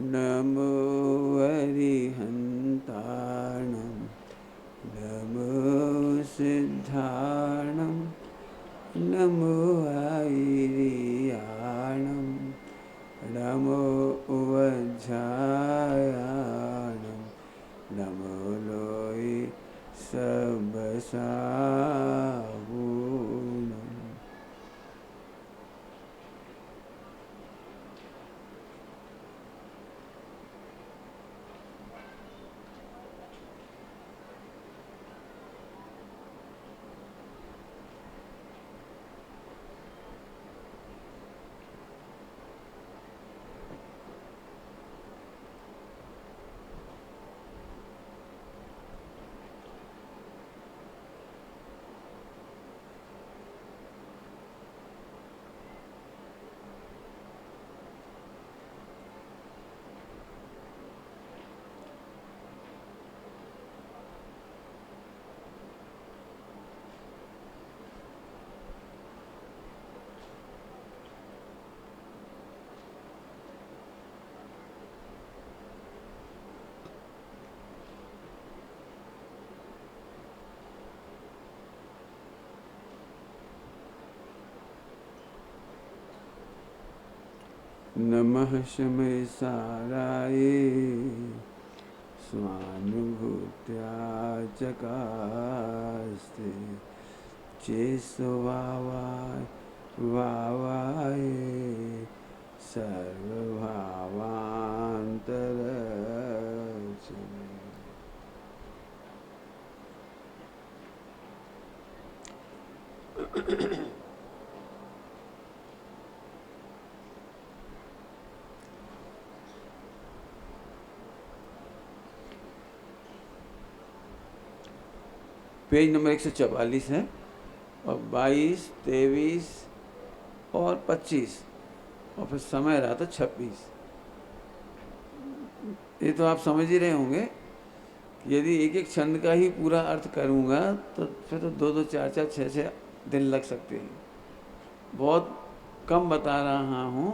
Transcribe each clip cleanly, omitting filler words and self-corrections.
नमो अरिहन्ताणं नमो सिद्धाणं नमो आयर्याणं नमो वज्रायाणं नमो लोय सबसाहूणम्। नमः शमय साराय स्वानुभूत्या चकास्ते चेष्टवावाय वावाय सर्वभावान्तरचने। Page number 144 है और 22, 23 और 25 और फिर समय रहा था 26। ये तो आप समझ ही रहे होंगे कि यदि एक एक छंद का ही पूरा अर्थ करूँगा तो फिर तो 2-2, 4-4, 6-6 दिन लग सकते हैं। बहुत कम बता रहा हूँ।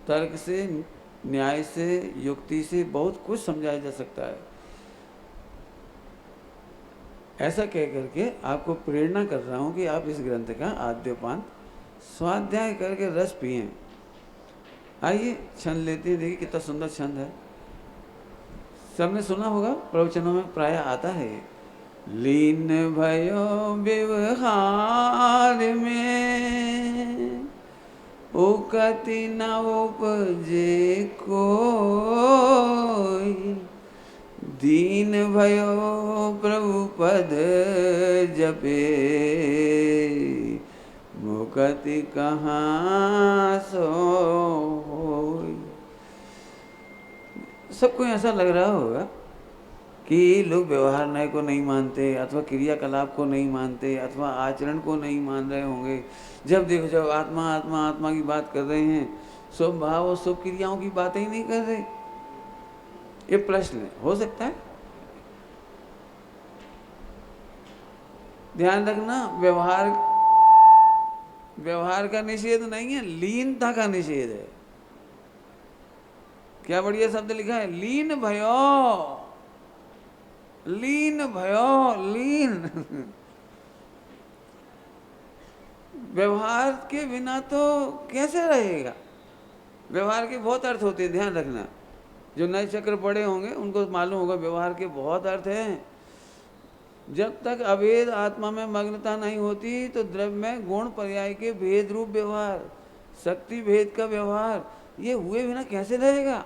तर्क से, न्याय से, युक्ति से बहुत कुछ समझाया जा सकता है। ऐसा कह करके आपको प्रेरणा कर रहा हूँ कि आप इस ग्रंथ का आद्योपांत स्वाध्याय करके रस पिए। आइए छंद लेते हैं। देखिए कितना सुंदर छंद है। सबने सुना होगा, प्रवचनों में प्राय आता है। लीन भयो व्यवहार में उकति न उपजे कोई, दीन भयो प्रभु पद जपे मुक्ति कहाँ सो होई। सबको ऐसा लग रहा होगा कि लोग व्यवहार न्याय को नहीं मानते अथवा क्रियाकलाप को नहीं मानते अथवा आचरण को नहीं मान रहे होंगे। जब देखो जब आत्मा आत्मा आत्मा की बात कर रहे हैं, शुभ भाव और शुभ क्रियाओं की बातें ही नहीं कर रहे। ये प्रश्न हो सकता है। ध्यान रखना, व्यवहार का निषेध नहीं है, लीनता का निषेध है। क्या बढ़िया शब्द लिखा है, लीन भयो। लीन भयो, लीन। व्यवहार के बिना तो कैसे रहेगा। व्यवहार के बहुत अर्थ होते हैं, ध्यान रखना। जो नए चक्र पढ़े होंगे उनको मालूम होगा व्यवहार के बहुत अर्थ हैं। जब तक अभेद आत्मा में मग्नता नहीं होती तो द्रव्य में गुण पर्याय के भेद रूप व्यवहार, शक्ति भेद का व्यवहार, ये हुए बिना कैसे रहेगा।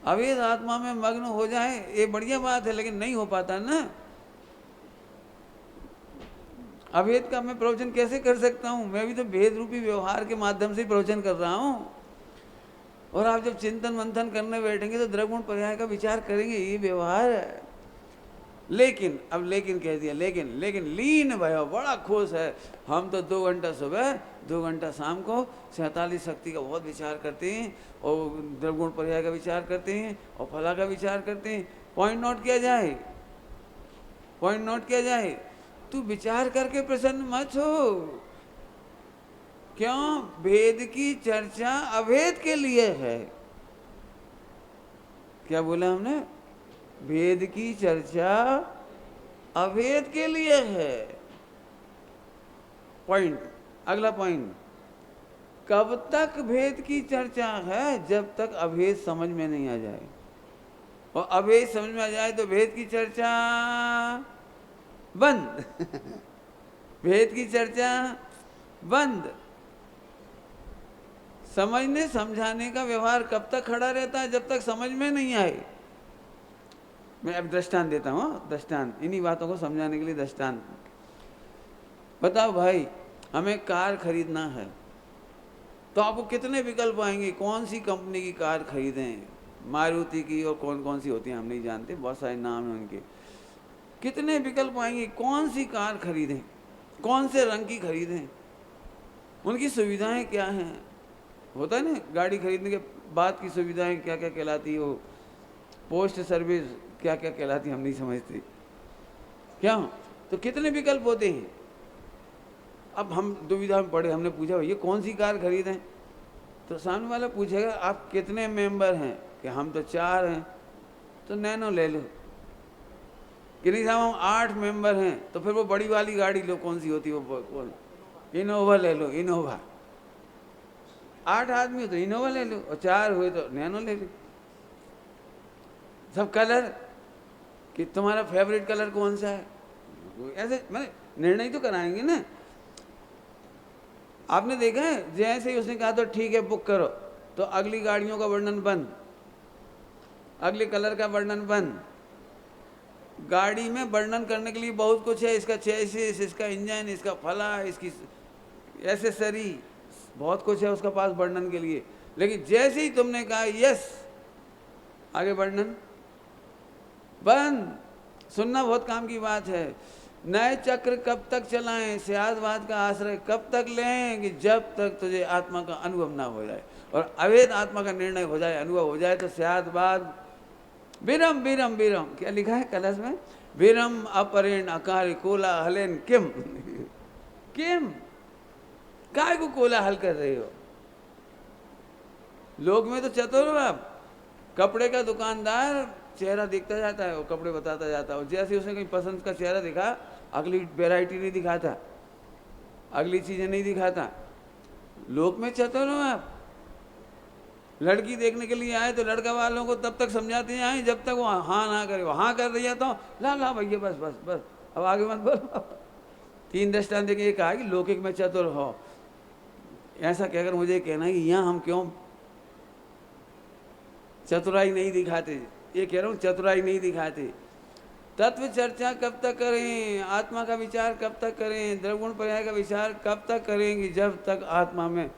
अभेद आत्मा में मग्न हो जाए ये बढ़िया बात है, लेकिन नहीं हो पाता ना। अभेद का मैं प्रवचन कैसे कर सकता हूँ। मैं भी तो भेद रूपी व्यवहार के माध्यम से प्रवचन कर रहा हूँ। और आप जब चिंतन मंथन करने बैठेंगे तो द्रव्य गुण पर्याय का विचार करेंगे, ये व्यवहार है। लेकिन अब लेकिन कह दिया, लेकिन लीन भयो बड़ा खुश है। हम तो 2 घंटा सुबह 2 घंटा शाम को 47 शक्ति का बहुत विचार करते हैं और द्रव्य गुण पर्याय का विचार करते हैं और फला का विचार करते हैं। पॉइंट नोट किया जाए, पॉइंट नोट किया जाए। तू विचार करके प्रसन्न मत हो। क्यों? भेद की चर्चा अभेद के लिए है। क्या बोला हमने? भेद की चर्चा अभेद के लिए है। पॉइंट, अगला पॉइंट, कब तक भेद की चर्चा है? जब तक अभेद समझ में नहीं आ जाए। और अभेद समझ में आ जाए तो भेद की चर्चा बंद। भेद की चर्चा बंद। समझने समझाने का व्यवहार कब तक खड़ा रहता है? जब तक समझ में नहीं आए। मैं अब दृष्टांत देता हूँ, दृष्टांत, इन्हीं बातों को समझाने के लिए दृष्टांत। बताओ भाई, हमें कार खरीदना है तो आपको कितने विकल्प आएंगे? कौन सी कंपनी की कार खरीदें? मारुति की, और कौन कौन सी होती हैं हम नहीं जानते, बहुत सारे नाम हैं उनके। कितने विकल्प आएंगे? कौन सी कार खरीदें, कौन से रंग की खरीदें, उनकी सुविधाएं क्या हैं? होता है ना, गाड़ी खरीदने के बाद की सुविधाएं क्या क्या कहलाती हो, पोस्ट सर्विस क्या क्या कहलाती, हम नहीं समझते क्या। तो कितने विकल्प होते हैं। अब हम दुविधा में पड़े, हमने पूछा भैया कौन सी कार खरीदें? तो सामने वाला पूछेगा आप कितने मेंबर हैं? कि हम तो 4 हैं, तो नैनो ले लो। कि नहीं साहब हम 8 मेंबर हैं, तो फिर वो बड़ी वाली गाड़ी लो, कौन सी होती है वो, इनोवा ले लो, इनोवा। 8 आदमी हो तो इनोवा ले लो, और 4 हुए तो नैनो ले लो। सब कलर, कि तुम्हारा फेवरेट कलर कौन सा है? ऐसे मैंने निर्णय तो कराएंगे ना। आपने देखा है, जैसे ही उसने कहा तो ठीक है बुक करो, तो अगली गाड़ियों का वर्णन बंद, अगले कलर का वर्णन बंद। गाड़ी में वर्णन करने के लिए बहुत कुछ है, इसका चेसिस, इसका इंजन, इसका फला, इसकी एसेसरी, बहुत कुछ है उसका पास वर्णन के लिए। लेकिन जैसे ही तुमने कहा यस, आगे वर्णन बंद। सुनना बहुत काम की बात है। नए चक्र कब तक चलाएं, स्यादवाद का आश्रय कब तक लें? कि जब तक तुझे आत्मा का अनुभव ना हो जाए, और अवैध आत्मा का निर्णय हो जाए, अनुभव हो जाए, तो स्यादवाद विरम विरम विरम। क्या लिखा है कलश में? विरम अपरेण अकार्य कोला हलेन किम। किम, काय को कोला हल कर रहे हो? लोग में तो चतुर हो आप। कपड़े का दुकानदार चेहरा देखता जाता है, वो कपड़े बताता जाता है, और जैसे उसने कहीं पसंद का चेहरा दिखा, अगली वैरायटी नहीं दिखाता, अगली चीजें नहीं दिखाता। लोक में चतुर हो आप। लड़की देखने के लिए आए तो लड़का वालों को तब तक समझाते आए जब तक वो हाँ ना करे। वो हाँ कर रही है तो ला ला भैया बस बस बस, अब आगे मत बोलो। 3 दृष्टांत देके ये कहा कि लौकिक में चतुर हो। ऐसा कहकर मुझे कहना है कि यहाँ हम क्यों चतुराई नहीं दिखाते? ये कह रहा हूँ चतुराई नहीं दिखाते। तत्व चर्चा कब तक करें? आत्मा का विचार कब तक करें? द्रवगुण पर्याय का विचार कब तक करेंगे? जब तक आत्मा में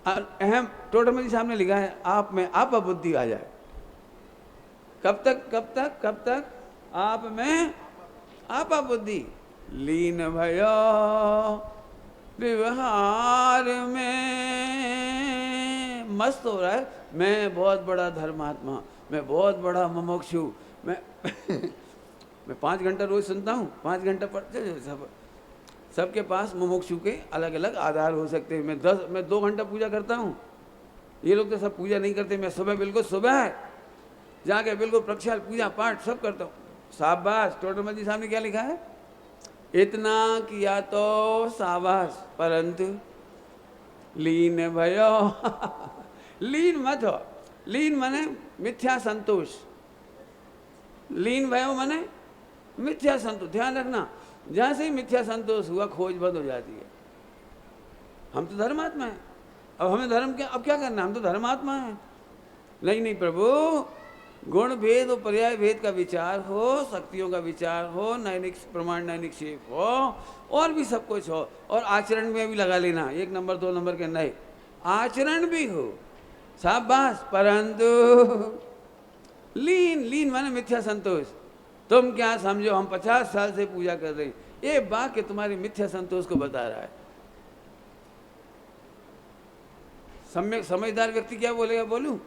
अहम, टोटल सामने लिखा है, आप में आप बुद्धि आ जाए। कब तक कब तक कब तक? आप में आप बुद्धि लीन भयो व्यवहार में। मस्त हो रहा है, मैं बहुत बड़ा धर्मात्मा, मैं बहुत बड़ा मुमुक्षु, मैं मैं 5 घंटा रोज सुनता हूँ, 5 घंटा पढ़ते। सबके पास मुमुक्षु के अलग अलग आधार हो सकते हैं। मैं 2 घंटा पूजा करता हूँ, ये लोग तो सब पूजा नहीं करते। मैं सुबह बिल्कुल सुबह जाके बिल्कुल प्रक्षाल पूजा पाठ सब करता हूँ। शाबाश। टोटल जी सामने क्या लिखा है? इतना किया तो शाबाश, परंतु लीन भयो। लीन मत हो। लीन माने मिथ्या संतोष। लीन भयो माने मिथ्या संतोष। ध्यान रखना, जहां से ही मिथ्या संतोष हुआ खोज बंद हो जाती है। हम तो धर्मात्मा हैं, अब हमें धर्म क्या, अब क्या करना? हम तो धर्मात्मा हैं। नहीं नहीं प्रभु, गुण भेद और पर्याय भेद का विचार हो, शक्तियों का विचार हो, नैनिक प्रमाण नैनिक शेप हो, और भी सब कुछ हो, और आचरण में भी लगा लेना। 1 नंबर 2 नंबर के नए आचरण भी हो, शाबाश। परंतु लीन, लीन माने मिथ्या संतोष। तुम क्या समझो हम 50 साल से पूजा कर रहे हैं, ये वाक्य तुम्हारे मिथ्या संतोष को बता रहा है। सम्यक समझदार व्यक्ति क्या बोलेगा? बोलूं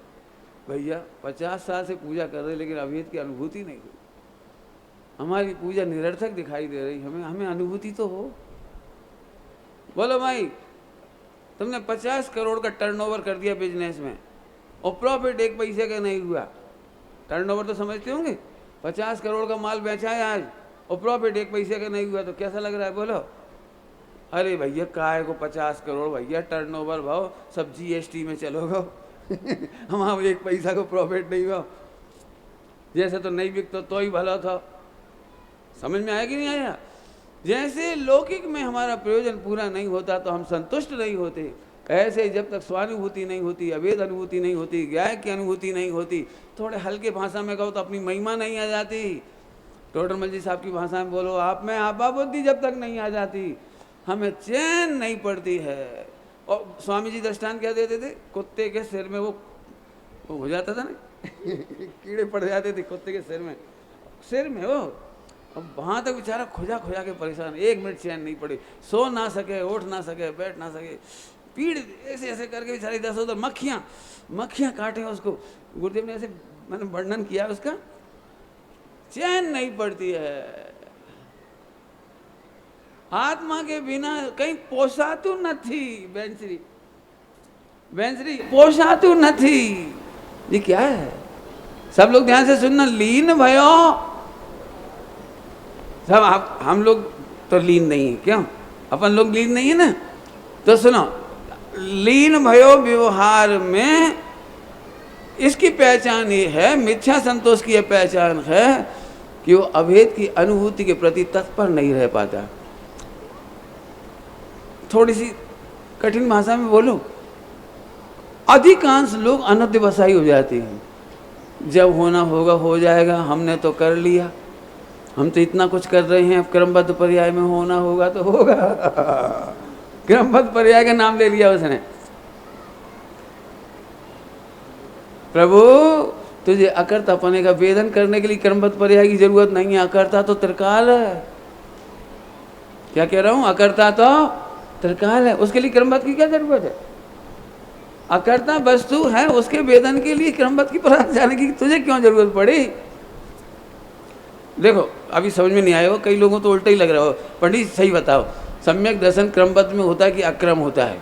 भैया 50 साल से पूजा कर रहे लेकिन अभेद की अनुभूति नहीं हुई, हमारी पूजा निरर्थक दिखाई दे रही, हमें अनुभूति तो हो। बोलो भाई, तुमने 50 करोड़ का टर्नओवर कर दिया बिजनेस में और प्रॉफिट 1 पैसे का नहीं हुआ। टर्नओवर तो समझते होंगे, 50 करोड़ का माल बेचा है आज और प्रॉफिट 1 पैसे का नहीं हुआ, तो कैसा लग रहा है बोलो? अरे भैया काय को 50 करोड़ भैया टर्नओवर भाव, सब GST में चलो गो हमारा 1 पैसा को प्रॉफिट नहीं हुआ, जैसे तो नहीं बिकता तो ही भला था। समझ में आया कि नहीं आया? जैसे लौकिक में हमारा प्रयोजन पूरा नहीं होता तो हम संतुष्ट नहीं होते, ऐसे जब तक स्वानुभूति नहीं होती, अभेद अनुभूति नहीं होती, ज्ञान की अनुभूति नहीं होती, थोड़े हल्के भाषा में कहो तो अपनी महिमा नहीं आ जाती। टोडरमल जी साहब की भाषा में बोलो, आप में आपा बुद्धि जब तक नहीं आ जाती हमें चैन नहीं पड़ती है। और स्वामी जी दृष्टांत क्या देते थे? कुत्ते के सिर में वो हो जाता था ना कीड़े पड़ जाते थे कुत्ते के सिर में वो, अब वहाँ तक बेचारा खोजा खोजा के परेशान, 1 मिनट चैन नहीं पड़े, सो ना सके, उठ ना सके, बैठ ना सके, पीड़ ऐसे ऐसे करके बेचारी 10 उधर मक्खियाँ काटे उसको। गुरुदेव ने ऐसे मैंने वर्णन किया उसका, चैन नहीं पड़ती है। आत्मा के बिना कहीं पोसातु નથી बेंसरी पोसातु નથી। ये क्या है? सब लोग ध्यान से सुनना, लीन भयो सब आप, हम लोग तो लीन नहीं है, क्यों? अपन लोग लीन नहीं है ना, तो सुनो, लीन भयो व्यवहार में इसकी पहचान ये है, मिथ्या संतोष की यह पहचान है कि वो अभेद की अनुभूति के प्रति तत्पर नहीं रह पाता। थोड़ी सी कठिन भाषा में बोलूं, अधिकांश लोग अनध्यवसायी हो जाते हैं, जब होना होगा हो जाएगा, हमने तो कर लिया, हम तो इतना कुछ कर रहे हैं, क्रमबद्ध पर्याय में होना होगा तो होगा क्रमबद्ध पर्याय का नाम ले लिया उसने। प्रभु तुझे अकर्ता पने का वेदन करने के लिए क्रमबद्ध पर्याय की जरूरत नहीं है, अकर्ता तो त्रिकाल है। क्या कह रहा हूं? अकर्ता तो त्रिकाल है, उसके लिए क्रमबद्ध की क्या जरूरत है? अकर्ता वस्तु है, उसके वेदन के लिए क्रमबद्ध की पराग जाने की तुझे क्यों जरूरत पड़ी? देखो अभी समझ में नहीं आया हो, कई लोगों तो उल्टा ही लग रहा हो। पंडित सही बताओ, सम्यक दर्शन क्रमबद्ध में होता है कि अक्रम होता है?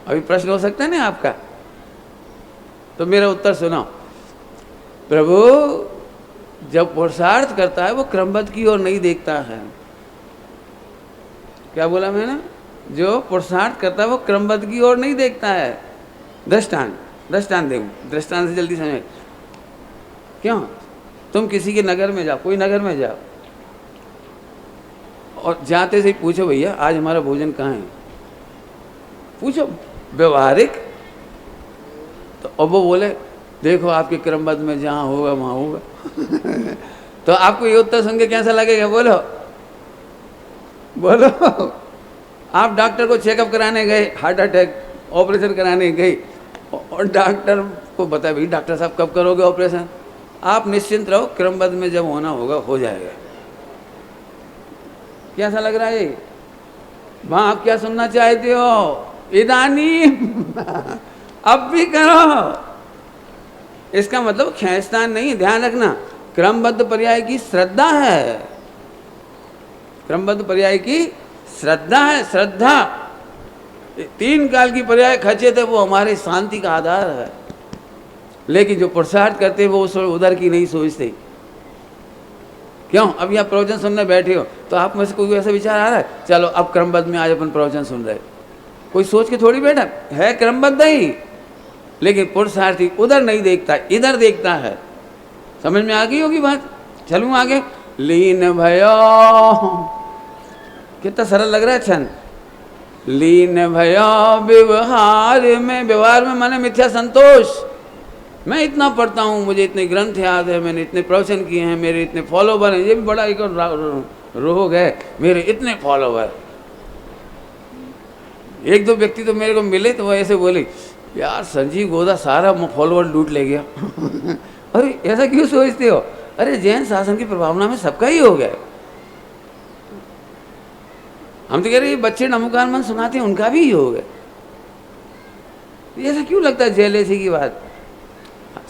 अभी प्रश्न हो सकता है ना आपका, तो मेरा उत्तर सुनो। प्रभु जब पुरुषार्थ करता है वो क्रमबद्ध की ओर नहीं देखता है। क्या बोला मैंने? जो पुरुषार्थ करता है वो क्रमबद्ध की ओर नहीं देखता है। दृष्टांत देखो, दृष्टांत से जल्दी समझ। क्यों? तुम किसी के नगर में जाओ, कोई नगर में जाओ और जाते से ही पूछो भैया आज हमारा भोजन कहाँ है, पूछो व्यवहारिक, तो अब वो बोले देखो आपके क्रमबद्ध में जहाँ होगा वहाँ होगा तो आपको ये उत्तर सुन के कैसा लगेगा? बोलो बोलो। आप डॉक्टर को चेकअप कराने गए, हार्ट अटैक ऑपरेशन कराने गए और डॉक्टर को बताया भाई डॉक्टर साहब कब करोगे ऑपरेशन? आप निश्चिंत रहो, क्रमबद्ध में जब होना होगा हो जाएगा। कैसा लग रहा है? वहां आप क्या सुनना चाहते हो? इदानी अब भी करो। इसका मतलब खेचतान नहीं, ध्यान रखना। क्रमबद्ध पर्याय की श्रद्धा है, क्रमबद्ध पर्याय की श्रद्धा है। श्रद्धा 3 काल की पर्याय खचे थे वो हमारे शांति का आधार है, लेकिन जो पुरुषार्थ करते हैं वो उस उधर की नहीं सोचते। क्यों? अभी आप प्रवचन सुनने बैठे हो तो आप में से कोई ऐसा विचार आ रहा है चलो अब क्रमबद्ध में आज अपन प्रवचन सुन रहे, कोई सोच के थोड़ी बैठा है, क्रमबद्ध ही, लेकिन पुरुषार्थी उधर नहीं देखता, इधर देखता है। समझ में आ गई होगी बात? चलूँ आगे। लीन भयो, कितना सरल लग रहा है छंद। लीन भयो व्यवहार में, व्यवहार में माने मिथ्या संतोष। मैं इतना पढ़ता हूँ, मुझे इतने ग्रंथ याद है, मैंने इतने प्रवचन किए हैं, मेरे इतने फॉलोवर हैं, ये भी बड़ा एक रोग है, मेरे इतने फॉलोवर। 1-2 व्यक्ति तो मेरे को मिले तो वो ऐसे बोले यार संजीव गोदा सारा फॉलोवर लूट ले गया अरे ऐसा क्यों सोचते हो? अरे जैन शासन की प्रभावना में सबका ही हो गया। हम तो कह रहे हैं बच्चे नमोकार मन सुनाते हैं उनका भी हो गया। ऐसा क्यों लगता है जेलेसी की बात?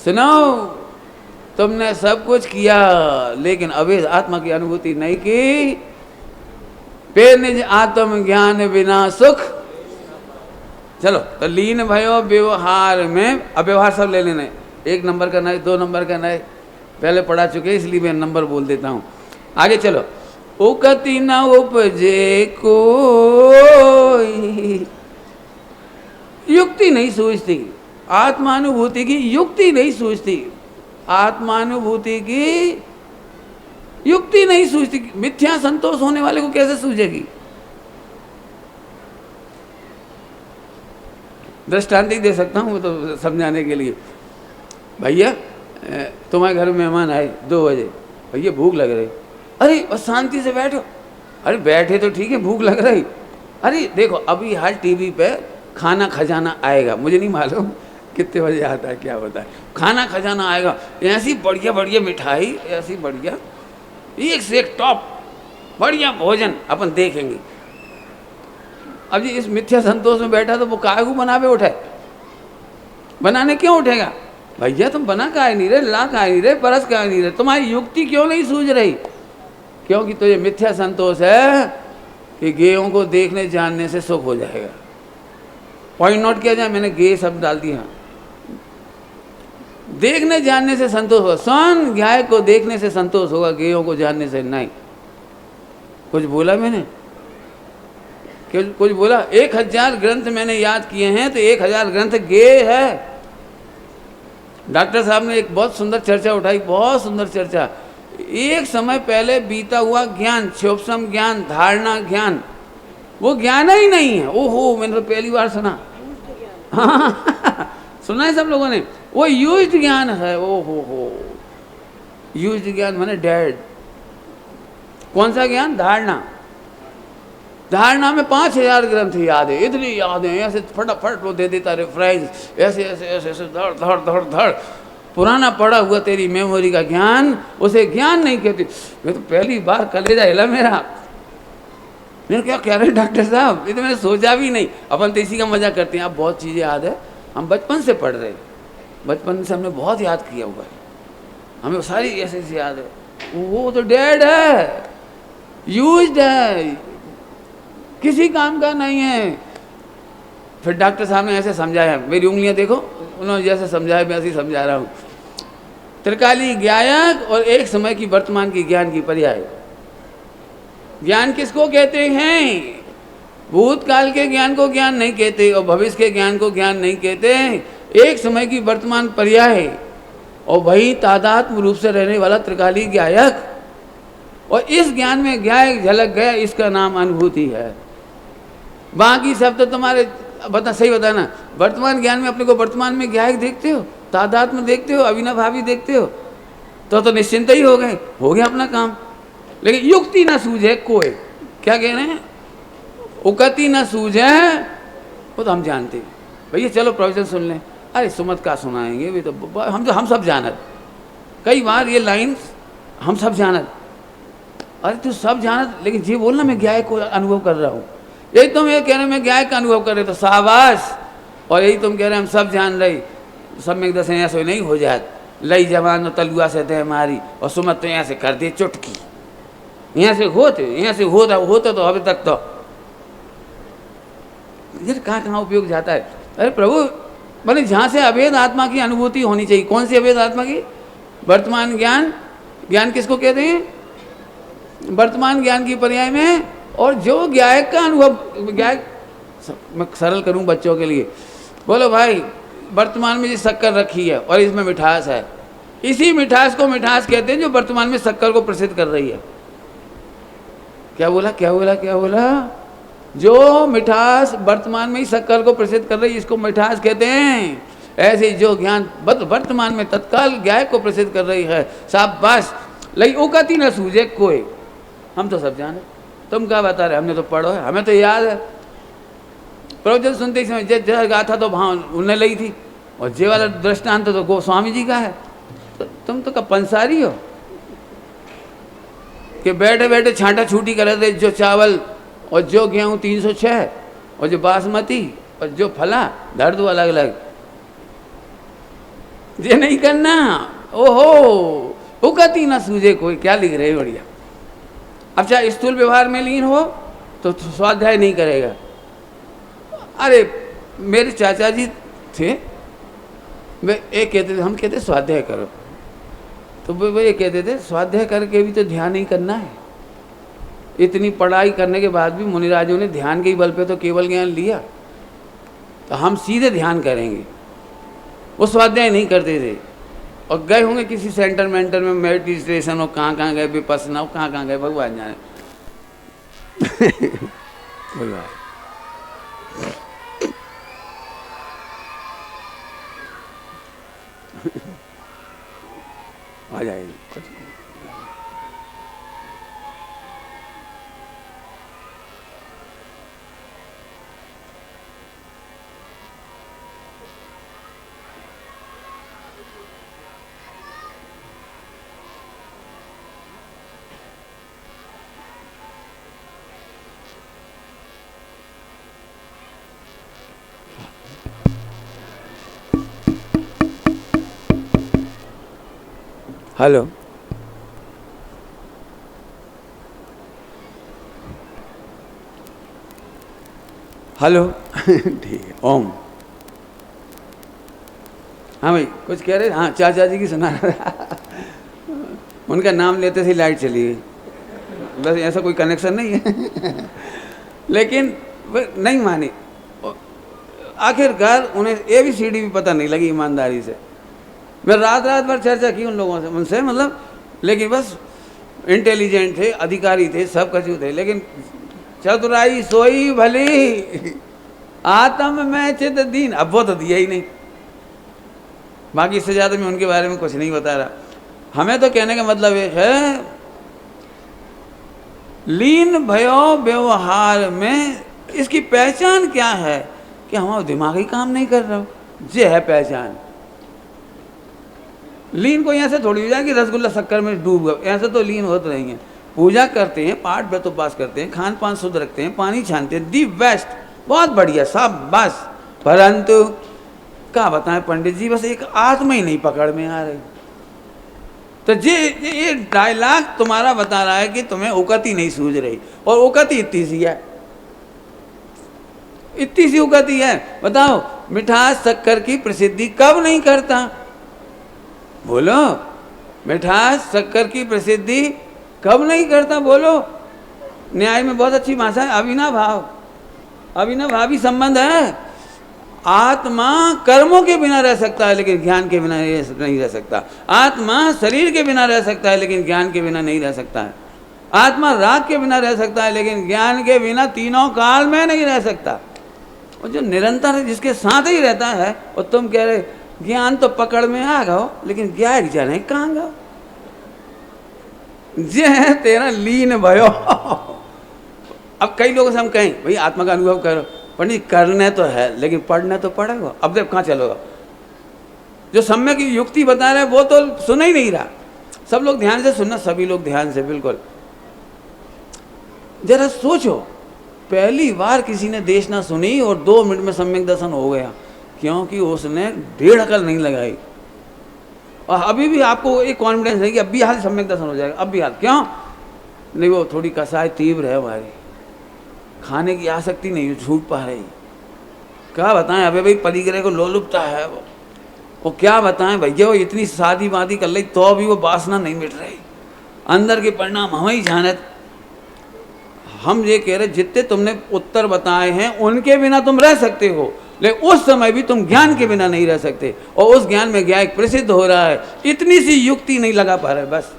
सुनो, तुमने सब कुछ किया लेकिन अभेद आत्मा की अनुभूति नहीं की। पे निज आत्म ज्ञान बिना सुख, चलो तो लीन भयो व्यवहार में, अब व्यवहार सब ले लेना है, 1 नंबर का नहीं, 2 नंबर का नहीं, पहले पढ़ा चुके इसलिए मैं नंबर बोल देता हूँ। आगे चलो, उकति न उपजे कोई, युक्ति नहीं सूझती, आत्मानुभूति की युक्ति नहीं सूझती, आत्मानुभूति की युक्ति नहीं सूझती। मिथ्या संतोष होने वाले को कैसे सूझेगी? दृष्टांत ही दे सकता हूँ तो समझाने के लिए। भैया तुम्हारे घर में मेहमान आए 2 बजे, भैया भूख लग रही, अरे बस शांति से बैठो, अरे बैठे तो ठीक है, भूख लग रही, अरे देखो अभी हाल टीवी पे खाना खजाना आएगा, मुझे नहीं मालूम कितने बजे आता है क्या होता है, खाना खजाना आएगा, ऐसी बढ़िया बढ़िया मिठाई, ऐसी बढ़िया एक से एक टॉप बढ़िया भोजन अपन देखेंगे। अब जी इस मिथ्या संतोष में बैठा तो वो काहे को बनावे उठे, बनाने क्यों उठेगा? भैया तुम बना काहे नहीं रहे, ला काहे नहीं रहे, परस काहे नहीं रहे, तुम्हारी युक्ति क्यों नहीं सूझ रही? क्योंकि तो ये मिथ्या संतोष है कि गेयों को देखने जानने से सुख हो जाएगा। पॉइंट नोट किया जाए, मैंने गे शब्द डाल दिया। देखने जानने से संतोष होगा, स्वयं गाय को देखने से संतोष होगा, गेयों को जानने से नहीं। कुछ बोला मैंने? कुछ बोला? 1000 ग्रंथ मैंने याद किए हैं तो 1000 ग्रंथ गे है। डॉक्टर साहब ने एक बहुत सुंदर चर्चा उठाई, बहुत सुंदर चर्चा। एक समय पहले बीता हुआ ज्ञान, क्षोभसम ज्ञान, धारणा ज्ञान, वो ज्ञान ही नहीं है। ओहो, मैंने तो पहली बार सुना। हाँ सुना है सब लोगों ने, वो यूज्ड ज्ञान है। ओहो, यूज्ड ज्ञान माने डेड। कौन सा ज्ञान? धारणा। धारणा में 5000 ग्रंथ याद है, इतनी याद है, ऐसे फटाफट वो दे देता रेफरेंस, ऐसे ऐसे ऐसे ऐसे धड़ धड़ धड़ धड़। पुराना पड़ा हुआ तेरी मेमोरी का ज्ञान, उसे ज्ञान नहीं कहती। मैं तो पहली बार कलेजा हिला मेरा, मैंने क्या कह रहे हैं डॉक्टर साहब, ये तो मैंने सोचा भी नहीं। अपन तो इसी का मजा करते हैं। आप बहुत चीज़ें याद है, हम बचपन से पढ़ रहे, बचपन से हमने बहुत याद किया हुआ है, हमें सारी ऐसे ऐसे याद है। वो तो डेड है, यूज्ड है, किसी काम का नहीं है। फिर डॉक्टर साहब ने ऐसे समझाया, मेरी उंगलियां देखो, उन्होंने जैसे समझाया मैं ऐसे ही समझा रहा हूँ। त्रिकाली ज्ञायक और एक समय की वर्तमान की ज्ञान की पर्याय। ज्ञान किसको कहते हैं? भूतकाल के ज्ञान को ज्ञान नहीं कहते और भविष्य के ज्ञान को ज्ञान नहीं कहते। एक समय की वर्तमान पर्याय और वही तादात्म्य रूप से रहने वाला त्रिकाली ज्ञायक। और इस ज्ञान में ज्ञायक झलक गया, इसका नाम अनुभूति है। बाकी सब तो तुम्हारे बता, सही बताना, वर्तमान ज्ञान में अपने को वर्तमान में ज्ञायक देखते हो, तादात्म्य देखते हो, अविनाभावी देखते हो, तो निश्चिंत ही हो गए, हो गया अपना काम। लेकिन युक्ति ना सूझे कोई, क्या कह रहे हैं? उकति ना सूझे, वो तो हम जानते हैं। भैया चलो प्रवचन सुन लें, अरे सुमत का सुनाएंगे भी तो हम सब जानत। कई बार ये लाइन हम सब जानत, अरे तू सब जानत, लेकिन ये बोलना मैं ज्ञायक को अनुभव कर रहा हूँ। यही तुम ये कह रहे मैं ज्ञायक का अनुभव कर रहे तो शाबाश, और यही तुम कह रहे हम सब जान रही, सब में दस ऐसे नहीं हो जाए। लई जवान तलुआ से दे मारी और सुमत तो यहाँ से कर दे चुटकी, यहाँ से होता तो अभी तक तो ये कहाँ उपयोग जाता है। अरे प्रभु बोले जहाँ से अभेद आत्मा की अनुभूति होनी चाहिए। कौन सी अभेद आत्मा की? वर्तमान ज्ञान। ज्ञान किसको कहते हैं? वर्तमान ज्ञान की पर्याय में। और जो ज्ञायक का अनुभव, ज्ञायक मैं सरल करूं बच्चों के लिए, बोलो भाई वर्तमान में जो शक्कर रखी है और इसमें मिठास है, इसी मिठास को मिठास कहते हैं जो वर्तमान में शक्कर को प्रसिद्ध कर रही है। क्या बोला क्या बोला क्या बोला? जो मिठास वर्तमान में ही शक्कर को प्रसिद्ध कर रही है, इसको मिठास कहते हैं। ऐसे जो ज्ञान वर्तमान में तत्काल ज्ञायक को प्रसिद्ध कर रही है, शाबाश। लई उकती न सूझे कोई, हम तो सब जाने, तुम क्या बता रहे? हमने तो पढ़ो है, हमें तो याद है। प्रवचन सुनते ही समय जय गाथा तो वहाँ उन्हें लगी थी, और जे वाला दृष्टांत तो गोस्वामी जी का है। तो तुम तो कब पंसारी हो कि बैठे बैठे छांटा छूटी कर रहे थे। जो चावल और जो गेहूँ 306 और जो बासमती और जो फला दर्द अलग अलग, ये नहीं करना। ओहो उकती ना सूझे कोई, क्या लिख रहे? बढ़िया। अब चाहे स्थूल व्यवहार में लीन हो तो स्वाध्याय नहीं करेगा। अरे मेरे चाचा जी थे, वे एक कहते थे, हम कहते स्वाध्याय करो, तो वे ये कहते थे स्वाध्याय करके भी तो ध्यान नहीं करना है। इतनी पढ़ाई करने के बाद भी मुनिराजों ने ध्यान के ही बल पे तो केवल ज्ञान लिया, तो हम सीधे ध्यान करेंगे। वो स्वाध्याय नहीं करते थे और गए होंगे किसी सेंटर मेंटर में मेडिटेशन, और कहाँ कहाँ गए, विपस्सना, और कहाँ कहाँ गए भगवान जाने। आ जाएगी कुछ। Hello, hello. ठीक है, ओम। हाँ भाई कुछ कह रहे? हाँ, चाचा जी की सुना रहा। उनका नाम लेते से लाइट चली गई, बस ऐसा कोई कनेक्शन नहीं है। लेकिन वे नहीं मानी, आखिरकार उन्हें ABCD भी पता नहीं लगी ईमानदारी से। मैं रात रात भर चर्चा की उन लोगों से, उनसे मतलब, लेकिन बस इंटेलिजेंट थे, अधिकारी थे, सब कछु थे, लेकिन चतुराई सोई भली आत्म में चित दीन, अब वो तो दिया ही नहीं। बाकी इससे ज़्यादा मैं उनके बारे में कुछ नहीं बता रहा। हमें तो कहने का मतलब ये है, लीन भयो व्यवहार में इसकी पहचान क्या है कि हमारा दिमाग ही काम नहीं कर रहा, ये है पहचान। लीन को यहाँ से थोड़ी हो जाए कि रसगुल्ला शक्कर में डूब गए, ऐसे तो लीन होते रहेंगे। पूजा करते हैं, पाठ व्रत उपवास करते हैं, खान पान शुद्ध रखते हैं, पानी छानते हैं, दी बेस्ट, बहुत बढ़िया, सब बस। परंतु क्या बताएं पंडित जी, बस एक आत्मा ही नहीं पकड़ में आ रही। तो ये डायलॉग तुम्हारा बता रहा है कि तुम्हें औकती नहीं सूझ रही, और औकती इतनी सी है, इतनी सी औकती है। बताओ, मिठास शक्कर की प्रसिद्धि कब नहीं करता? बोलो, मिठास शक्कर की प्रसिद्धि कब नहीं करता? बोलो। न्याय में बहुत अच्छी भाषा है, अविनाभाव, अविनाभावी संबंध है। आत्मा कर्मों के बिना रह सकता है, लेकिन ज्ञान के बिना नहीं रह सकता। आत्मा शरीर के बिना रह सकता है, लेकिन ज्ञान के बिना नहीं रह सकता है। आत्मा राग के बिना रह सकता है, लेकिन ज्ञान के बिना तीनों काल में नहीं रह सकता। और जो निरंतर जिसके साथ ही रहता है, और तुम कह रहे ज्ञान तो पकड़ में आ गो, लेकिन ज्ञान जाने कहाँ गो? जे है तेरा लीन भयो। अब कई लोगों से हम कहें भाई आत्मा का अनुभव करो, पंडित करने तो है लेकिन पढ़ने तो पड़ेगा। अब देख कहाँ चलोगा? जो सम्यक युक्ति बता रहे वो तो सुना ही नहीं रहा। सब लोग ध्यान से सुनना, सभी लोग ध्यान से, बिल्कुल। जरा सोचो, पहली बार किसी ने देश ना सुनी और 2 मिनट में सम्यक दर्शन हो गया, क्योंकि उसने 1.5 अकल नहीं लगाई। और अभी भी आपको एक कॉन्फिडेंस है कि अब भी हाल सम्यक दर्शन हो जाएगा, अब भी हाल। क्यों नहीं? वो थोड़ी कसाई तीव्र है हमारी, खाने की आसक्ति नहीं है, छूट पा रही। क्या बताएं अबे भाई, परिग्रह को लोलुपता है वो क्या बताएं भैया, वो इतनी शादी वादी कर ली तो भी वो वासना नहीं मिट रही। अंदर के परिणाम हम ही जानत। हम ये कह रहे जितने तुमने उत्तर बताए हैं उनके बिना तुम रह सकते हो, लेकिन उस समय भी तुम ज्ञान के बिना नहीं रह सकते। और उस ज्ञान में ज्ञान प्रसिद्ध हो रहा है, इतनी सी युक्ति नहीं लगा पा रहे। बस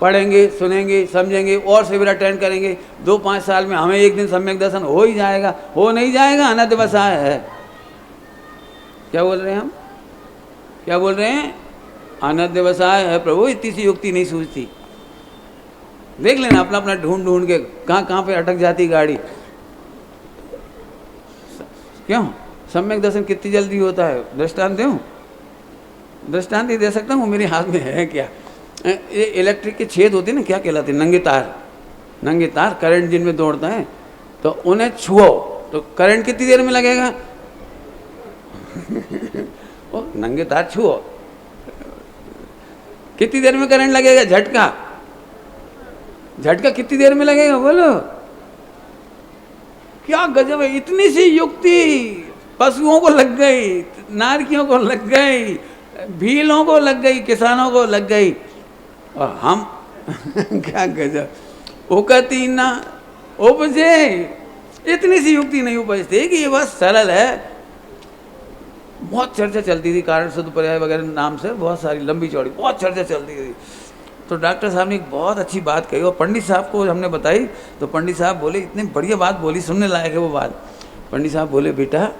पढ़ेंगे, सुनेंगे, समझेंगे और शिविर अटेंड करेंगे, 2-5 साल में हमें एक दिन सम्यक दर्शन हो ही जाएगा। हो नहीं जाएगा, अनध्यवसाय है। क्या बोल रहे हैं हम? क्या बोल रहे हैं? अनध्यवसाय है प्रभु, इतनी सी युक्ति नहीं सूझती। देख लेना अपना अपना ढूंढ के कहाँ पे अटक जाती गाड़ी। क्यों? सम्यक दर्शन कितनी जल्दी होता है? दृष्टांत दूं? दृष्टांत ही दे सकता हूँ, मेरे हाथ में है क्या। ये इलेक्ट्रिक के छेद होते हैं ना, क्या कहलाते हैं? नंगे तार। नंगे तार करंट जिनमें दौड़ता है, तो उन्हें छुओ तो करंट कितनी देर में लगेगा? ओ, नंगे तार छुओ, कितनी देर में करंट लगेगा? झटका, झटका कितनी देर में लगेगा? बोलो। क्या गजब है, इतनी सी युक्ति पशुओं को लग गई, नारकियों को लग गई, भीलों को लग गई, किसानों को लग गई, और हम क्या गजब। उकती ना उपजे, इतनी सी युक्ति नहीं उपजती कि ये बात सरल है। बहुत चर्चा चलती थी कारण शुद्ध पर्याय वगैरह नाम से, बहुत सारी लंबी चौड़ी बहुत चर्चा चलती थी। तो डॉक्टर साहब ने एक बहुत अच्छी बात कही और पंडित साहब को हमने बताई, तो पंडित साहब बोले, इतनी बढ़िया बात बोली, सुनने लायक है वो बात। पंडित साहब बोले, बेटा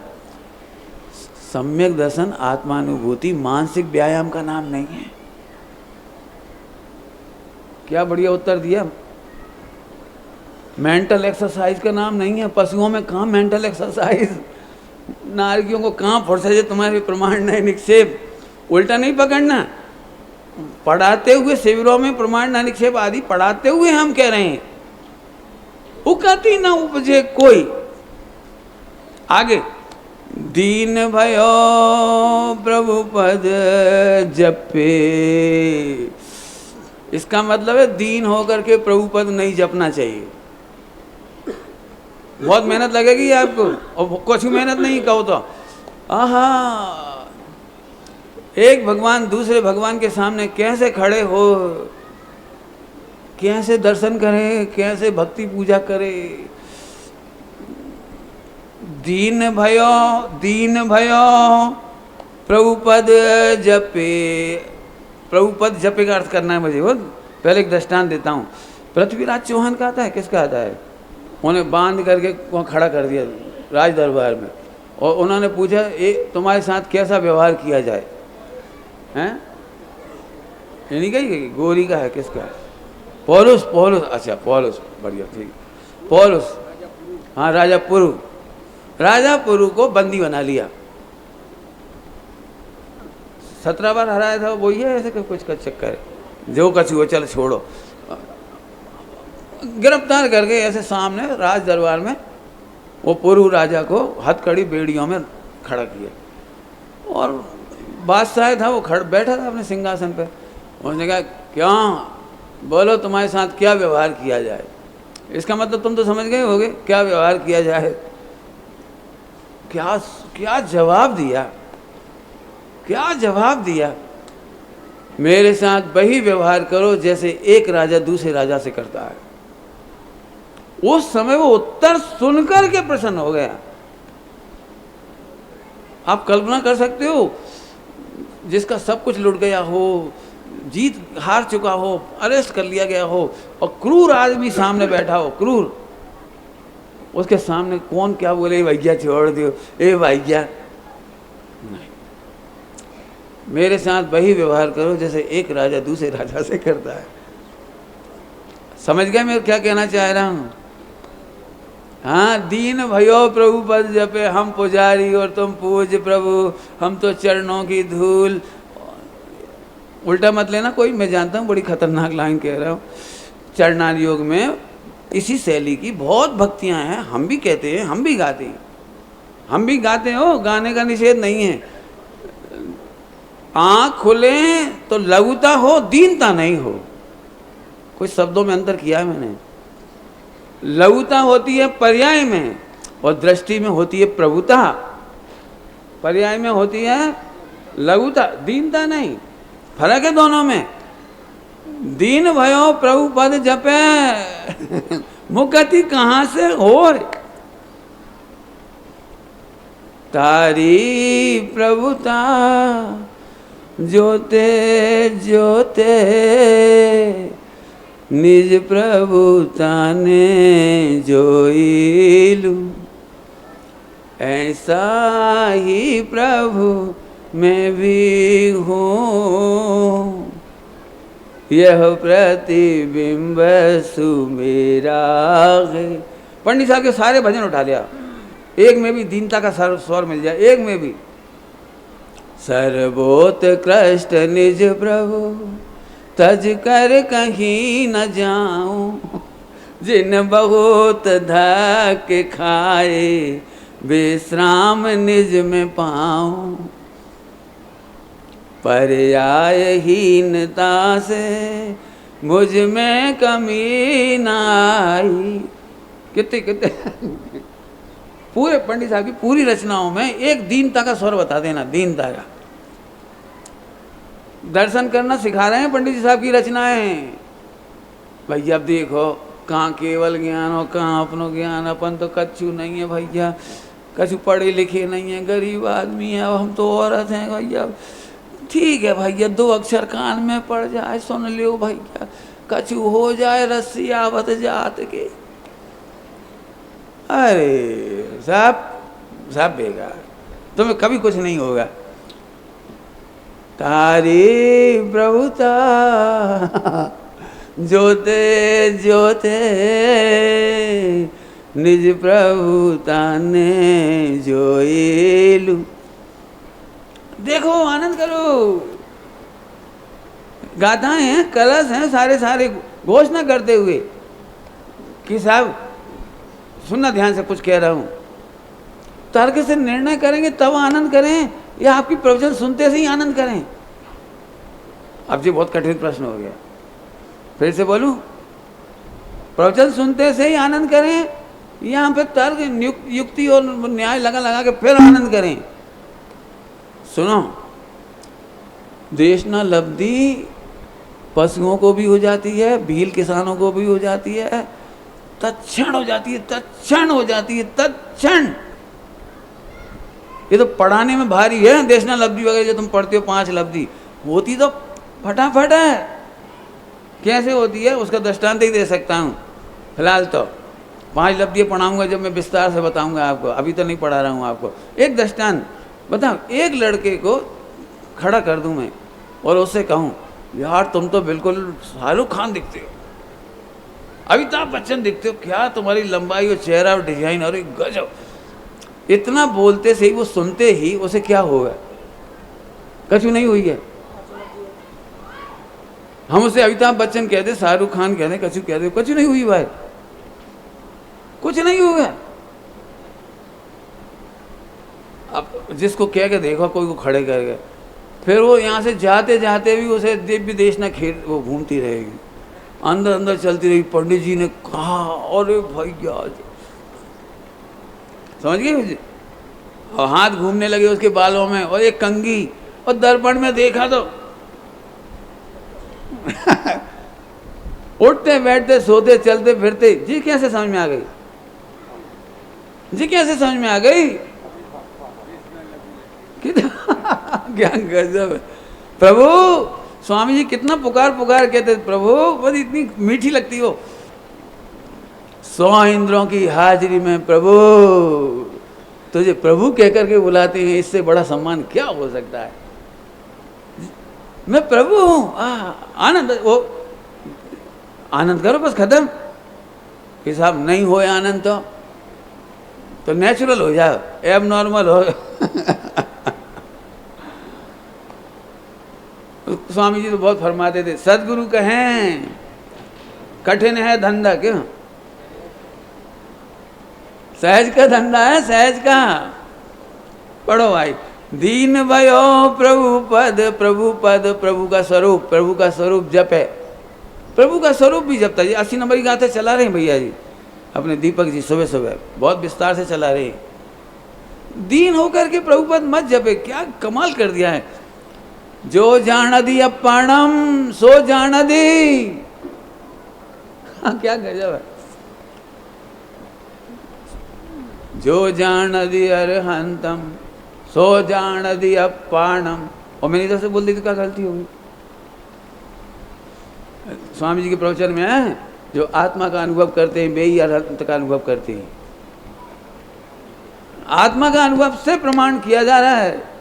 सम्यक दर्शन आत्मानुभूति मानसिक व्यायाम का नाम नहीं है। क्या बढ़िया उत्तर दिया। मेंटल एक्सरसाइज का नाम नहीं है। पशुओं में कहाँ मेंटल एक्सरसाइज, नारकियों को कहाँ फुर्सत है तुम्हारे प्रमाण नहीं निक्षेप। उल्टा नहीं पकड़ना, पढ़ाते हुए शिविरों में प्रमाण न निक्षेप आदि पढ़ाते हुए हम कह रहे हैं, उकती न उपजे कोई। आगे, दीन भयो प्रभु पद जपे। इसका मतलब है दीन होकर के प्रभु पद नहीं जपना चाहिए। बहुत मेहनत लगेगी आपको, और कुछ मेहनत नहीं कहो तो आहा, एक भगवान दूसरे भगवान के सामने कैसे खड़े हो, कैसे दर्शन करे, कैसे भक्ति पूजा करे। दीन भयो प्रभुपद जपे। प्रभुपद जपे का अर्थ करना है मुझे। वो पहले एक दृष्टांत देता हूँ। पृथ्वीराज चौहान का आता है, किसका आता है? उन्हें बांध करके वहाँ खड़ा कर दिया राज दरबार में, और उन्होंने पूछा, ये तुम्हारे साथ कैसा व्यवहार किया जाए? हैं? ये नहीं कही गोरी का है, किसका है? पौलुस। अच्छा पौलुस, बढ़िया, ठीक। पौलुस, हाँ, राजा पुरु को बंदी बना लिया। 17 बार हराया था, वही है ऐसे कुछ का चक्कर है, जो कछु हो चल छोड़ो। गिरफ्तार करके ऐसे सामने राज दरबार में वो पुरु राजा को हथकड़ी बेड़ियों में खड़ा किया, और बादशाह था वो बैठा था अपने सिंहासन पे। उसने कहा, क्या बोलो, तुम्हारे साथ क्या व्यवहार किया जाए? इसका मतलब तुम तो समझ गए होगे, क्या व्यवहार किया जाए। क्या जवाब दिया, क्या जवाब दिया। मेरे साथ वही व्यवहार करो जैसे एक राजा दूसरे राजा से करता है। उस समय वो उत्तर सुनकर के प्रसन्न हो गया। आप कल्पना कर सकते हो, जिसका सब कुछ लुट गया हो, जीत हार चुका हो, अरेस्ट कर लिया गया हो, और क्रूर आदमी सामने बैठा हो, क्रूर, उसके सामने कौन क्या बोले, भैया छोड़ दो, ए भैया नहीं। मेरे साथ वही व्यवहार करो जैसे एक राजा दूसरे राजा से करता है। समझ गए मैं क्या कहना चाह रहा हूँ? हाँ, दीन भयो प्रभु पद जपे। हम पुजारी और तुम पूज प्रभु, हम तो चरणों की धूल। उल्टा मत लेना कोई, मैं जानता हूँ बड़ी खतरनाक लाइन कह रहा हूँ। चरणार्थ योग में इसी शैली की बहुत भक्तियाँ हैं, हम भी कहते हैं, हम भी गाते हैं, हम भी गाते हो, गाने का निषेध नहीं है। आँख खुले तो लघुता हो, दीनता नहीं हो। कुछ शब्दों में अंतर किया है मैंने। लघुता होती है पर्याय में, और दृष्टि में होती है प्रभुता। पर्याय में होती है लघुता, दीनता नहीं। फर्क है दोनों में। दीन भयो प्रभु पद जपे। मुक्ति कहाँ से हो? तारी प्रभुता जोते जोते, निज प्रभुता ने जोईलू। ऐसा ही प्रभु मैं भी हूँ, यह प्रतिबिंब सुमेरा है। पंडित साहब के सारे भजन उठा लिया, एक में भी दीनता का स्वर मिल जाए, एक में भी। सर्वोत्कृष्ट निज प्रभु तज कर कहीं न जाऊं, जिन बहुत धक खाए विश्राम निज में पाऊं। पर्यायहीनता से मुझ में कमी न आई। कितने पूरे पंडित साहब की पूरी रचनाओं में एक दीनता का स्वर बता देना, दीनता का। दर्शन करना सिखा रहे हैं पंडित जी साहब की रचनाएं। भैया अब देखो, कहाँ केवल ज्ञान और कहाँ अपनो ज्ञान, अपन तो कच्चू नहीं है भैया, कछु पढ़े लिखे नहीं है, गरीब आदमी है, अब हम तो औरत हैं भैया। ठीक है भैया, 2 अक्षर कान में पड़ जाए सुन लियो भैया, कछु हो जाए रस्सी आवत जात के। अरे साहब बेकार, तुम्हें कभी कुछ नहीं होगा। तारी प्रभुता जोते जोते निज प्रभुता ने जोएलू। देखो आनंद करो, गाथाएं हैं, कलश हैं, सारे घोषणा करते हुए कि साहब सुनना ध्यान से, कुछ कह रहा हूं। तर्क से निर्णय करेंगे तब आनंद करें, या आपकी प्रवचन सुनते से ही आनंद करें? अब जी बहुत कठिन प्रश्न हो गया, फिर से बोलूं, प्रवचन सुनते से ही आनंद करें, यहाँ पे तर्क युक्ति और न्याय लगा के फिर आनंद करें? सुनो, देशना लब्धि पशुओं को भी हो जाती है, भील किसानों को भी हो जाती है, तत्क्षण हो जाती है, तत्क्षण हो जाती है, तत्क्षण। ये तो पढ़ाने में भारी है, देशना लब्धि वगैरह जो तुम पढ़ते हो 5 लब्धि, होती तो फटाफट है। कैसे होती है उसका दृष्टांत ही दे सकता हूँ। फिलहाल तो 5 लब्धि पढ़ाऊंगा, जब मैं विस्तार से बताऊंगा आपको, अभी तो नहीं पढ़ा रहा हूँ आपको। एक दृष्टांत बताओ, एक लड़के को खड़ा कर दूं मैं और उससे कहूं, यार तुम तो बिल्कुल शाहरुख खान दिखते हो, अमिताभ बच्चन दिखते हो, क्या तुम्हारी लंबाई और चेहरा और डिजाइन, और गजब। इतना बोलते से ही, वो सुनते ही उसे क्या होगा? कछु नहीं हुई है। हम उसे अमिताभ बच्चन कहते, शाहरुख खान कहते, कछु कहते, कछु नहीं हुई भाई, कुछ नहीं होगा। अब जिसको कह के देखो, कोई को खड़े करके, फिर वो यहाँ से जाते जाते भी उसे दिव्य देश न खेल, वो घूमती रहेगी, अंदर अंदर चलती रहेगी। पंडित जी ने कहा, अरे भैया, समझ गए मुझे? और हाथ घूमने लगे उसके बालों में, और एक कंघी, और दर्पण में देखा तो उठते बैठते सोते चलते फिरते, जी कैसे समझ में आ गई? जी कैसे समझ में आ गई? क्या गजब है। प्रभु स्वामी जी कितना पुकार कहते, प्रभु बस इतनी मीठी लगती हो। 100 इंद्रों की हाजिरी में प्रभु तुझे प्रभु कहकर के बुलाते हैं, इससे बड़ा सम्मान क्या हो सकता है? मैं प्रभु हूँ, आनंद, वो आनंद करो बस, खत्म। कि साहब नहीं हो आनंद तो नेचुरल हो जाओ, एब नॉर्मल हो। स्वामी जी तो बहुत फरमाते थे, सदगुरु कहें कठिन है धंधा, क्यों? सहज का धंधा है, सहज का। पढ़ो भाई, दीन भयो प्रभु पद, प्रभु पद, प्रभु का स्वरूप जप है। प्रभु का स्वरूप भी जपता है। 80 नंबर की गाथा चला रहे हैं भैया जी, अपने दीपक जी सुबह सुबह बहुत विस्तार से चला रहे हैं। दीन होकर के प्रभु पद मत जपे, क्या कमाल कर दिया है। जो जानदी अपाणम सो जानदी, क्या गजब है। जो जानदी अरहंतम सो जानदी अपाणम। और मैंने इधर से बोल दी तो क्या गलती होगी? स्वामी जी के प्रवचन में है, जो आत्मा का अनुभव करते हैं वे ही अरहंत का अनुभव करते हैं। आत्मा का अनुभव से प्रमाण किया जा रहा है।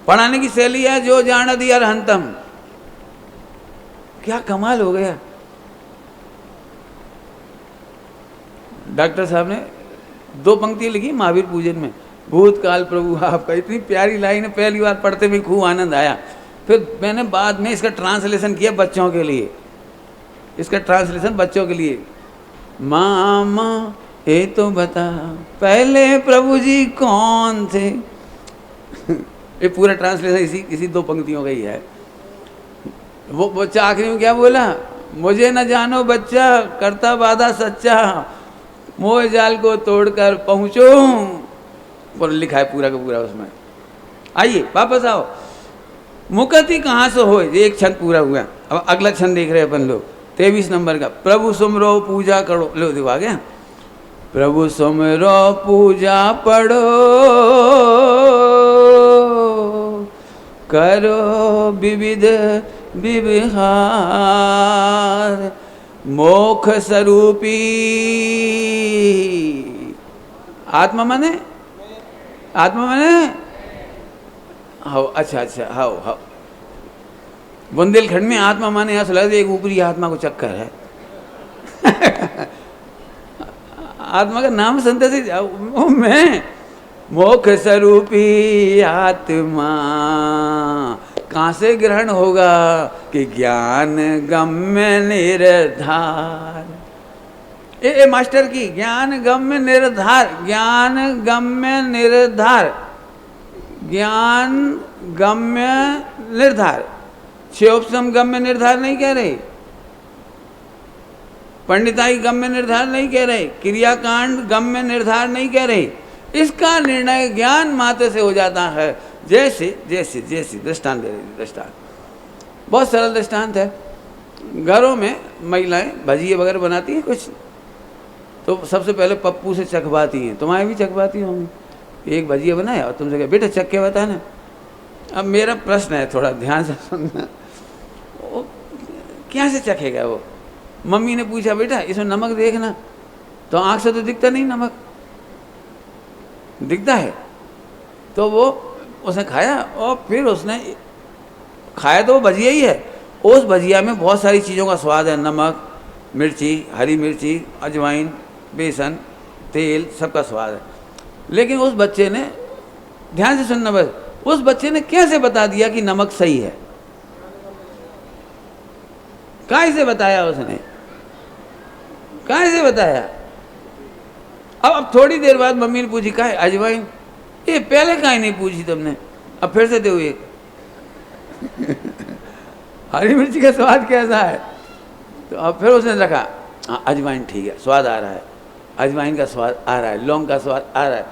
पढ़ाने की शैली है, जो जानदी अरहंतम। क्या कमाल हो गया। डॉक्टर साहब ने 2 पंक्तियां लिखी महावीर पूजन में, भूतकाल प्रभु आपका। इतनी प्यारी लाइन है, पहली बार पढ़ते में खूब आनंद आया। फिर मैंने बाद में इसका ट्रांसलेशन किया बच्चों के लिए, इसका ट्रांसलेशन बच्चों के लिए। मामा ये तो बता पहले प्रभु जी कौन थे। ये पूरा ट्रांसलेशन इसी 2 पंक्तियों का ही है। वो बच्चा आखिरी में क्या बोला? मुझे न जानो बच्चा, करता वादा सच्चा, मोह जाल को तोड़कर पहुंचूं, पर लिखा है पूरा का पूरा उसमें। आइए वापस आओ, मुक्ति कहाँ से हो, ये एक छंद पूरा हुआ। अब अगला छंद देख रहे हैं अपन लोग, 23 नंबर का। प्रभु सुमरो पूजा करो, लो देखो आ गया। प्रभु सुमरो पूजा पढ़ो, करो विविध विविहार, मोक्ष स्वरूपी आत्मा माने, आत्मा माने हाओ, अच्छा अच्छा हाओ हाओ। बुंदेलखंड में आत्मा माने ऐसा लगता है एक ऊपरी आत्मा को चक्कर है। आत्मा का नाम सुनते से मैं मोक्ष स्वरूपी आत्मा कहाँ से ग्रहण होगा कि ज्ञान गम्य निर्धार। ए मास्टर की ज्ञान गम्य निर्धार, ज्ञान गम्य निर्धार, ज्ञान गम्य निर्धार। क्षयोपम गम्य निर्धार नहीं कह रहे, पंडिताई गम्य निर्धार नहीं कह रहे, क्रियाकांड गम्य निर्धार नहीं कह रहे। इसका निर्णय ज्ञान मात्र से हो जाता है। जैसे जैसे जैसे दृष्टांत दे रही, दृष्टांत बहुत सरल दृष्टांत है। घरों में महिलाएं भजिए वगैरह बनाती हैं कुछ, तो सबसे पहले पप्पू से चखवाती हैं। तुम्हारे भी चखवाती होंगी। एक भजिया बनाया और तुमसे कहा बेटा चख के बता ना। अब मेरा प्रश्न है, थोड़ा ध्यान से सुनना, वो क्या से चखेगा वो? मम्मी ने पूछा बेटा इसमें नमक देखना, तो आँख से तो दिखता नहीं, नमक दिखता है। तो वो उसने खाया और फिर उसने खाया तो वो भजिया ही है। उस भजिया में बहुत सारी चीज़ों का स्वाद है, नमक, मिर्ची, हरी मिर्ची, अजवाइन, बेसन, तेल, सबका स्वाद है। लेकिन उस बच्चे ने, ध्यान से सुनना बस, उस बच्चे ने कैसे बता दिया कि नमक सही है? कैसे बताया उसने? कैसे बताया? अब थोड़ी देर बाद मम्मी ने पूछी का है अजवाइन, ये पहले काहे नहीं पूछी तुमने? अब फिर से दो एक। हरी मिर्ची का स्वाद कैसा है? तो अब फिर उसने रखा, हाँ अजवाइन ठीक है, स्वाद आ रहा है, अजवाइन का स्वाद आ रहा है, लौंग का स्वाद आ रहा है।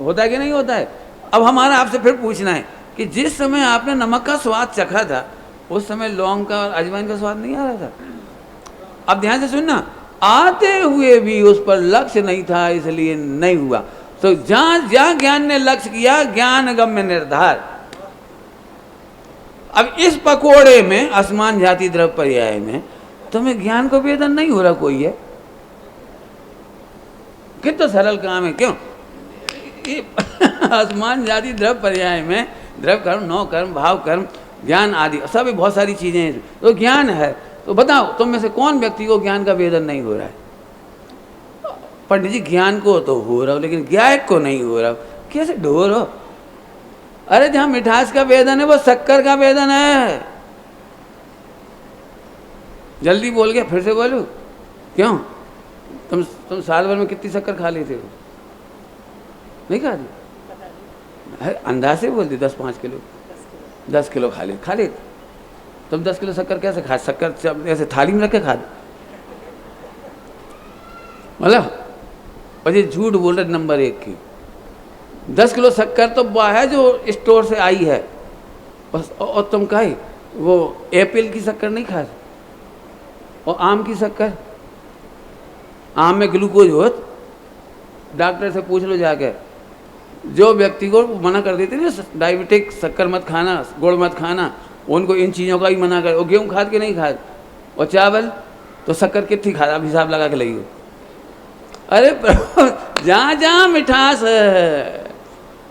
होता है कि नहीं होता है? अब हमारा आपसे फिर पूछना है कि जिस समय आपने नमक का स्वाद चखा था उस समय लौंग का और अजवाइन का स्वाद नहीं आ रहा था? अब ध्यान से सुनना, आते हुए भी उस पर लक्ष्य नहीं था, इसलिए नहीं हुआ। तो जहां जहां ज्ञान ने लक्ष्य किया, ज्ञान गम्य निर्धार। अब इस पकोड़े में आसमान जाति द्रव्य पर्याय में तुम्हें ज्ञान को वेदन नहीं हो रहा कोई है? कितना सरल काम है, क्यों? आसमान जाति द्रव्य पर्याय में द्रव्य कर्म, नौ कर्म, भाव कर्म, ज्ञान आदि सब बहुत सारी चीजें हैं। तो ज्ञान है, तो बताओ तुम में से कौन व्यक्ति को ज्ञान का वेदन नहीं हो रहा है? पंडित जी ज्ञान को तो हो रहा हो लेकिन ज्ञायक को नहीं हो रहा। कैसे ढो रहो? अरे जहां मिठास का वेदन है वो शक्कर का वेदन है। जल्दी बोल गया, फिर से बोलूं? क्यों? तुम साल भर में कितनी शक्कर खा लेते हो? नहीं खा ली? अंदाज से बोल दी 10-5 किलो, 10 किलो खा ले। तुम 10 किलो शक्कर कैसे खा? शक्कर ऐसे थाली में रख के खा दे मतलब? और ये झूठ बोल रहे नंबर 1 की। 10 किलो शक्कर तो वो है जो स्टोर से आई है बस। और तुम खाई वो एप्पल की शक्कर नहीं खा, और आम की शक्कर। आम में ग्लूकोज हो, डॉक्टर से पूछ लो जाके। जो व्यक्ति को मना कर देते ना डायबिटिक, शक्कर मत खाना, गुड़ मत खाना, उनको इन चीज़ों का ही मना कर। वो गेहूँ खाद के नहीं खाद, और चावल तो शक्कर कितनी खाद, आप हिसाब लगा के लगी। अरे जहाँ जहाँ मिठास है,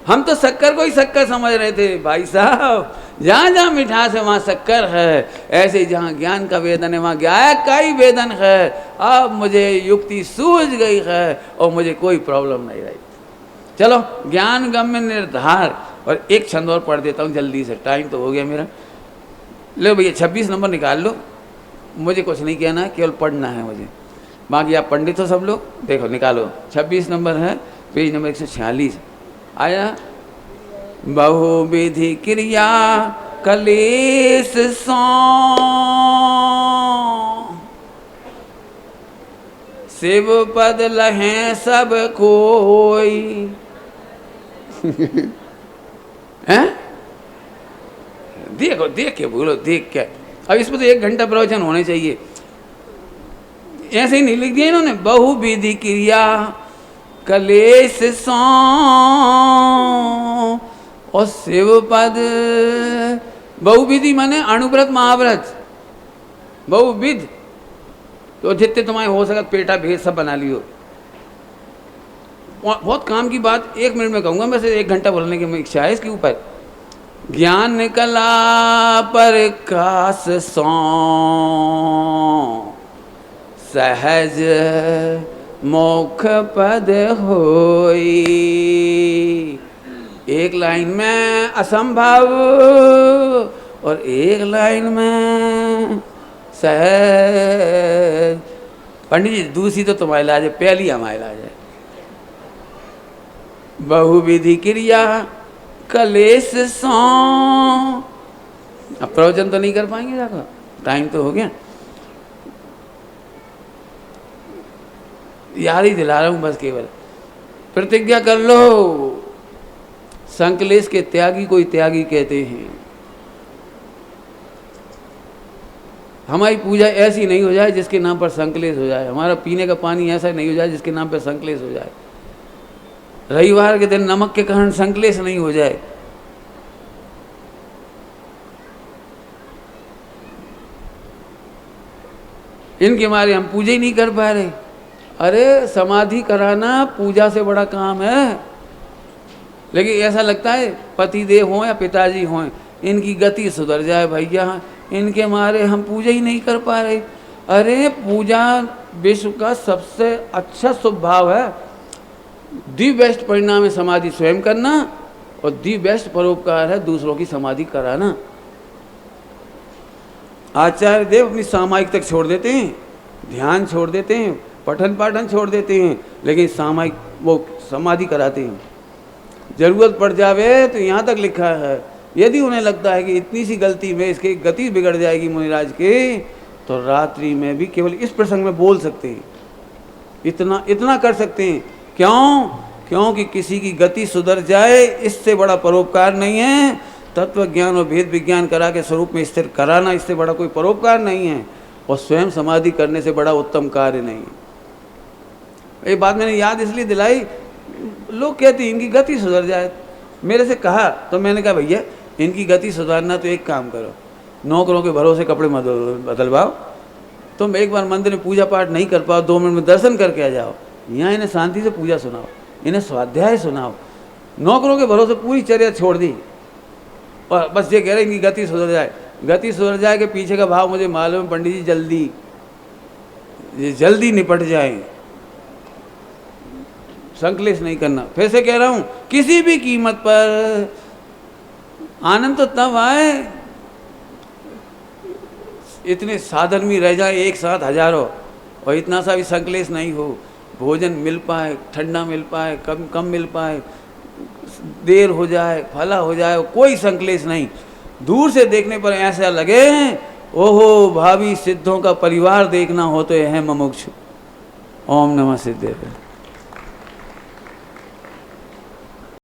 हम तो शक्कर को ही शक्कर समझ रहे थे भाई साहब। जहाँ जहाँ मिठास है वहाँ शक्कर है। ऐसे ही जहाँ ज्ञान का वेदन है वहाँ गायक का ही वेदन है। अब मुझे युक्ति सूझ गई है और मुझे कोई प्रॉब्लम नहीं रही। चलो ज्ञान गम्य निर्धार। और एक छंद और पढ़ देता हूँ जल्दी से, टाइम तो हो गया मेरा। लो भैया 26 नंबर निकाल लो। मुझे कुछ नहीं कहना है, केवल पढ़ना है मुझे। बाकी आप पंडित हो सब लोग, देखो निकालो। 26 नंबर है, पेज नंबर 146 आया। बहुविधि क्रिया कलेश सो शिव पद लहें सब कोई। हैं? देखो, देख के बोलो, देख के। अब इस पर तो 1 घंटा प्रवचन होने चाहिए। ऐसे ही नहीं लिख दिया इन्होंने, बहुविधि क्रिया कलेश सौ और शिव पद। बहुविधि माने अणुव्रत महाव्रत, बहुविध तो जितने तुम्हारे हो सका पेटा भेद सब बना लियो। बहुत काम की बात 1 मिनट में कहूँगा, वैसे 1 घंटा बोलने की इच्छा है इसके ऊपर। ज्ञान कला प्रकाश सौ सहज मोक्ष पद होई। 1 लाइन में असंभव और 1 लाइन में सहज। पंडित जी दूसरी तो तुम्हारा इलाज है, पहली हमारा इलाज है। बहुविधि क्रिया कलेश सौ। अब प्रवचन तो नहीं कर पाएंगे, जाकर टाइम तो हो गया। याद ही दिला रहा हूं बस, केवल प्रतिज्ञा कर लो। संकलेश के त्यागी कोई त्यागी कहते हैं। हमारी पूजा ऐसी नहीं हो जाए जिसके नाम पर संकलेश हो जाए। हमारा पीने का पानी ऐसा नहीं हो जाए जिसके नाम पर संकलेश हो जाए। रविवार के दिन नमक के कारण संकलेश नहीं हो जाए। इनके मारे हम पूजा ही नहीं कर पा रहे। अरे समाधि कराना पूजा से बड़ा काम है। लेकिन ऐसा लगता है पतिदेव हों या पिताजी हों, इनकी गति सुधर जाए भैया, इनके मारे हम पूजा ही नहीं कर पा रहे। अरे पूजा विश्व का सबसे अच्छा शुभ भाव है। दी बेस्ट परिणाम है समाधि स्वयं करना और दी बेस्ट परोपकार है दूसरों की समाधि कराना। आचार्य देव अपनी सामायिक तक छोड़ देते हैं, ध्यान छोड़ देते हैं, पठन पाठन छोड़ देते हैं, लेकिन सामायिक वो समाधि कराते हैं। जरूरत पड़ जावे तो यहाँ तक लिखा है, यदि उन्हें लगता है कि इतनी सी गलती में इसकी गति बिगड़ जाएगी मुनिराज की, तो रात्रि में भी केवल इस प्रसंग में बोल सकते हैं। इतना कर सकते हैं। क्यों? क्योंकि किसी की गति सुधर जाए इससे बड़ा परोपकार नहीं है। तत्व ज्ञान और भेद विज्ञान करा के स्वरूप में स्थिर कराना, इससे बड़ा कोई परोपकार नहीं है। और स्वयं समाधि करने से बड़ा उत्तम कार्य नहीं है। ये बात मैंने याद इसलिए दिलाई, लोग कहते हैं इनकी गति सुधर जाए। मेरे से कहा तो मैंने कहा भैया इनकी गति सुधारना तो एक काम करो, नौकरों के भरोसे कपड़े मत बदलवाओ। तुम एक बार मंदिर में पूजा पाठ नहीं कर पाओ, 2 मिनट में दर्शन करके आ जाओ। यहाँ इन्हें शांति से पूजा सुनाओ, इन्हें स्वाध्याय सुनाओ। नौकरों के भरोसे पूरी चर्या छोड़ दी और बस ये कह रहे इनकी गति सुधर जाए। गति सुधर जाए के पीछे का भाव मुझे मालूम है पंडित जी, जल्दी निपट जाए। संकलेश नहीं करना। फिर से कह रहा हूँ, किसी भी कीमत पर आनंद तो तब आए इतने साधन में रह जाए एक साथ हजारों, और इतना सा भी संकलेश नहीं हो। भोजन मिल पाए, ठंडा मिल पाए, कम मिल पाए, देर हो जाए, फला हो जाए, कोई संकलेश नहीं। दूर से देखने पर ऐसा लगे ओहो भावी सिद्धों का परिवार देखना हो तो यह है मुमुक्षु। ओम नमः सिद्धेश्वर।